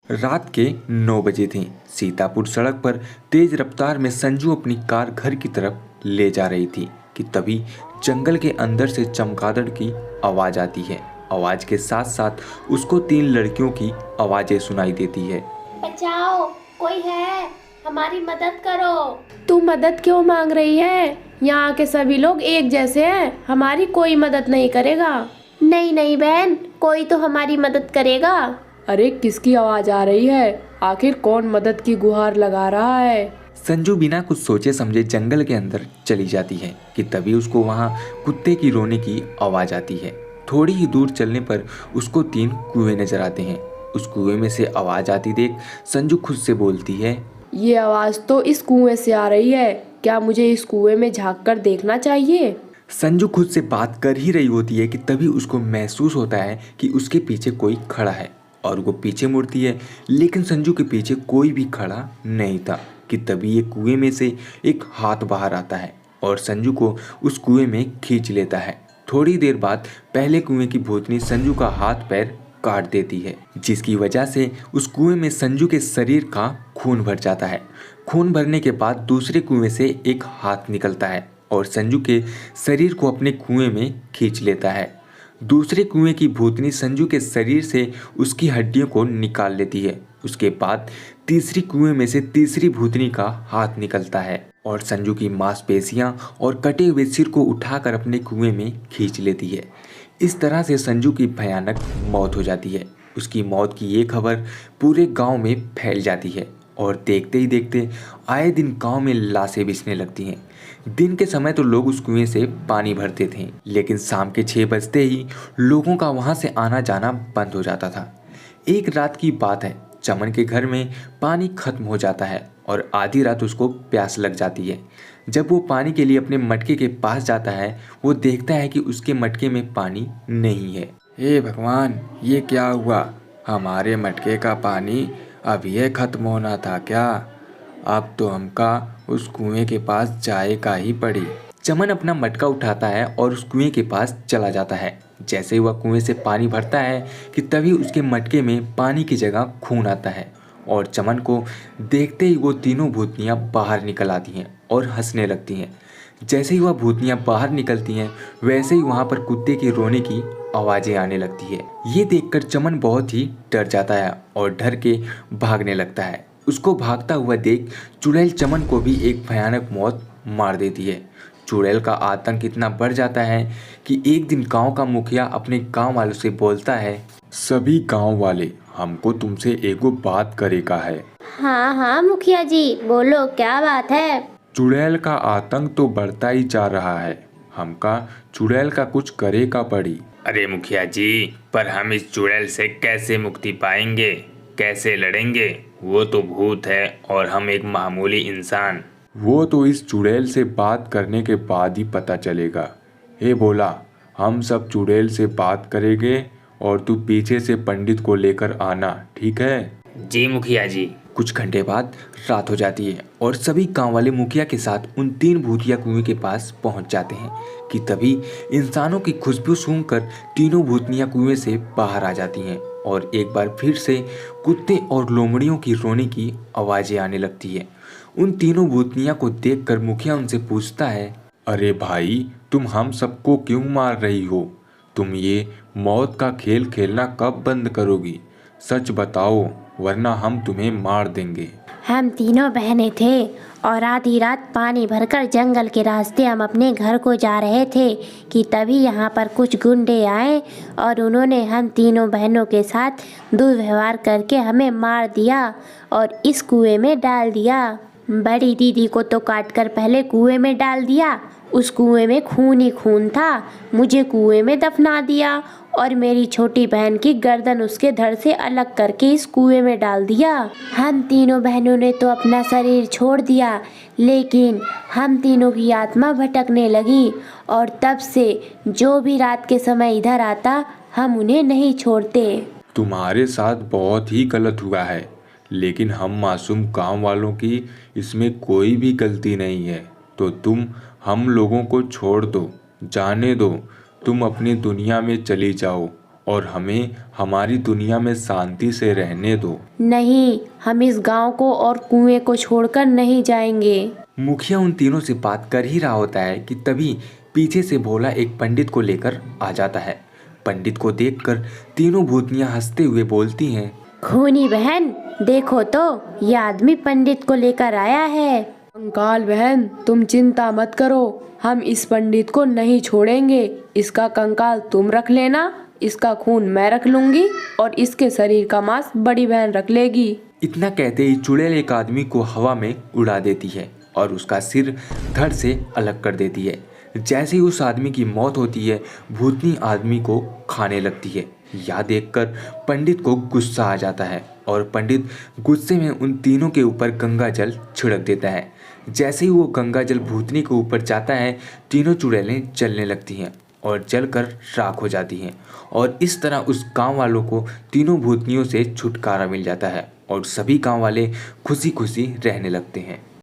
रात के 9 बजे थे। सीतापुर सड़क पर तेज रफ्तार में संजू अपनी कार घर की तरफ ले जा रही थी कि तभी जंगल के अंदर से चमगादड़ की आवाज आती है। आवाज के साथ साथ उसको 3 लड़कियों की आवाजें सुनाई देती है। बचाओ, कोई है, हमारी मदद करो। तू मदद क्यों मांग रही है? यहाँ के सभी लोग एक जैसे हैं, हमारी कोई मदद नहीं करेगा। नहीं नहीं बहन, कोई तो हमारी मदद करेगा। अरे किसकी आवाज आ रही है? आखिर कौन मदद की गुहार लगा रहा है? संजू बिना कुछ सोचे समझे जंगल के अंदर चली जाती है कि तभी उसको वहाँ कुत्ते की रोने की आवाज आती है। थोड़ी ही दूर चलने पर उसको 3 कुएं नजर आते हैं। उस कुएं में से आवाज आती देख संजू खुद से बोलती है, ये आवाज तो इस कुएं से आ रही है। क्या मुझे इस कुएं में झांक कर देखना चाहिए? संजू खुद से बात कर ही रही होती है कि तभी उसको महसूस होता है कि उसके पीछे कोई खड़ा है और वो पीछे मुड़ती है, लेकिन संजू के पीछे कोई भी खड़ा नहीं था कि तभी एक कुएं में से एक हाथ बाहर आता है और संजू को उस कुएं में खींच लेता है। थोड़ी देर बाद पहले कुएं की भूतनी संजू का हाथ पैर काट देती है, जिसकी वजह से उस कुएं में संजू के शरीर का खून भर जाता है। खून भरने के बाद दूसरे कुएं से एक हाथ निकलता है और संजू के शरीर को अपने कुएं में खींच लेता है। दूसरे कुएं की भूतनी संजू के शरीर से उसकी हड्डियों को निकाल लेती है। उसके बाद तीसरी कुएं में से तीसरी भूतनी का हाथ निकलता है और संजू की मांसपेशियां और कटे हुए सिर को उठाकर अपने कुएं में खींच लेती है। इस तरह से संजू की भयानक मौत हो जाती है। उसकी मौत की ये खबर पूरे गांव में फैल जाती है और देखते ही देखते आए दिन गांव में लाशें बिछने लगती हैं। दिन के समय तो लोग उस कुएं से पानी भरते थे, लेकिन शाम के 6 बजते ही लोगों का वहां से आना जाना बंद हो जाता था। एक रात की बात है, चमन के घर में पानी खत्म हो जाता है और आधी रात उसको प्यास लग जाती है। जब वो पानी के लिए अपने मटके के पास जाता है, वो देखता है कि उसके मटके में पानी नहीं है। हे भगवान, ये क्या हुआ? हमारे मटके का पानी अभी ये खत्म होना था क्या? अब तो हमका उस कुएं के पास जाए का ही पड़ी। चमन अपना मटका उठाता है और उस कुएं के पास चला जाता है। जैसे ही वह कुएं से पानी भरता है कि तभी उसके मटके में पानी की जगह खून आता है और चमन को देखते ही वो तीनों भूतनियाँ बाहर निकल आती हैं और हंसने लगती हैं। जैसे ही वह भूतनियाँ बाहर निकलती हैं, वैसे ही वहाँ पर कुत्ते के रोने की आवाज़ें आने लगती है। ये देखकर चमन बहुत ही डर जाता है और डर के भागने लगता है। उसको भागता हुआ देख चुड़ैल चमन को भी एक भयानक मौत मार देती है। चुड़ैल का आतंक इतना बढ़ जाता है कि एक दिन गांव का मुखिया अपने गांव वालों से बोलता है, सभी गांव वाले, हमको तुमसे एगो बात करे का है। हाँ हाँ मुखिया जी, बोलो क्या बात है। चुड़ैल का आतंक तो बढ़ता ही जा रहा है, हमका चुड़ैल का कुछ करे का पड़ी। अरे मुखिया जी, पर हम इस चुड़ैल से कैसे मुक्ति पाएंगे? कैसे लड़ेंगे? वो तो भूत है और हम एक मामूली इंसान। वो तो इस चुड़ैल से बात करने के बाद ही पता चलेगा। हे बोला, हम सब चुड़ैल से बात करेंगे और तू पीछे से पंडित को लेकर आना, ठीक है? जी मुखिया जी। कुछ घंटे बाद रात हो जाती है और सभी गांव वाले मुखिया के साथ उन 3 भूतिया कुएं के पास पहुंच जाते हैं कि तभी इंसानों की खुशबू सूंघकर तीनों भूतनियां कुएं से बाहर आ जाती हैं और एक बार फिर से कुत्ते और लोमड़ियों की रोने की आवाज़ें आने लगती है। उन तीनों भूतनियां को देखकर मुखिया उनसे पूछता है, अरे भाई, तुम हम सबको क्यों मार रही हो? तुम ये मौत का खेल खेलना कब बंद करोगी? सच बताओ, वरना हम तुम्हें मार देंगे। हम तीनों बहनें थे और आधी रात पानी भरकर जंगल के रास्ते हम अपने घर को जा रहे थे कि तभी यहाँ पर कुछ गुंडे आए और उन्होंने हम तीनों बहनों के साथ दुर्व्यवहार करके हमें मार दिया और इस कुएं में डाल दिया। बड़ी दीदी को तो काटकर पहले कुएं में डाल दिया, उस कुएं में खून ही खून था, मुझे कुएं में दफना दिया और मेरी छोटी बहन की गर्दन उसके धड़ से अलग करके इस कुएं में डाल दिया। हम तीनों बहनों ने तो अपना शरीर छोड़ दिया, लेकिन हम तीनों की आत्मा भटकने लगी और तब से जो भी रात के समय इधर आता, हम उन्हें नहीं छोड़ते। तुम्हारे साथ बहुत ही गलत हुआ है, लेकिन हम मासूम गांव वालों की इसमें कोई भी गलती नहीं है, तो तुम हम लोगों को छोड़ दो, जाने दो, तुम अपनी दुनिया में चली जाओ और हमें हमारी दुनिया में शांति से रहने दो। नहीं, हम इस गांव को और कुएं को छोड़कर नहीं जाएंगे। मुखिया उन तीनों से बात कर ही रहा होता है कि तभी पीछे से भोला एक पंडित को लेकर आ जाता है। पंडित को देखकर तीनों भूतनियां हंसते हुए बोलती हैं, खूनी बहन, देखो तो ये आदमी पंडित को लेकर आया है। कंकाल बहन, तुम चिंता मत करो, हम इस पंडित को नहीं छोड़ेंगे। इसका कंकाल तुम रख लेना, इसका खून मैं रख लूंगी और इसके शरीर का मांस बड़ी बहन रख लेगी। इतना कहते ही चुड़ैल एक आदमी को हवा में उड़ा देती है और उसका सिर धड़ से अलग कर देती है। जैसे ही उस आदमी की मौत होती है, भूतनी आदमी को खाने लगती है। यह देखकर पंडित को गुस्सा आ जाता है और पंडित गुस्से में उन तीनों के ऊपर गंगा जल छिड़क देता है। जैसे ही वो गंगा जल भूतनी के ऊपर जाता है, तीनों चुड़ैलें जलने लगती हैं और जलकर राख हो जाती हैं। और इस तरह उस गांव वालों को तीनों भूतनियों से छुटकारा मिल जाता है और सभी गांव वाले खुशी खुशी रहने लगते हैं।